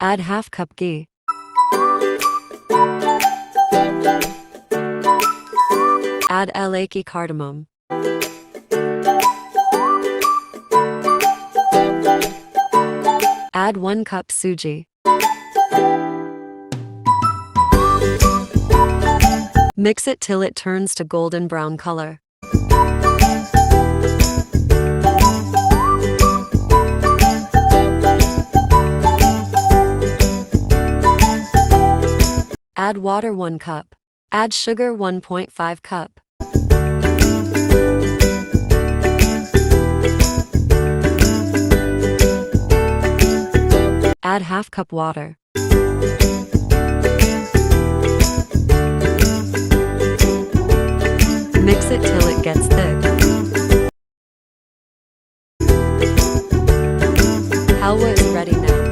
Add half cup ghee. Add elaichi cardamom. Add 1 cup Sooji. Mix it till it turns to golden brown color. Add water 1 cup. Add sugar 1.5 cup. Add half cup water. Mix it till it gets thick. Halwa is ready now.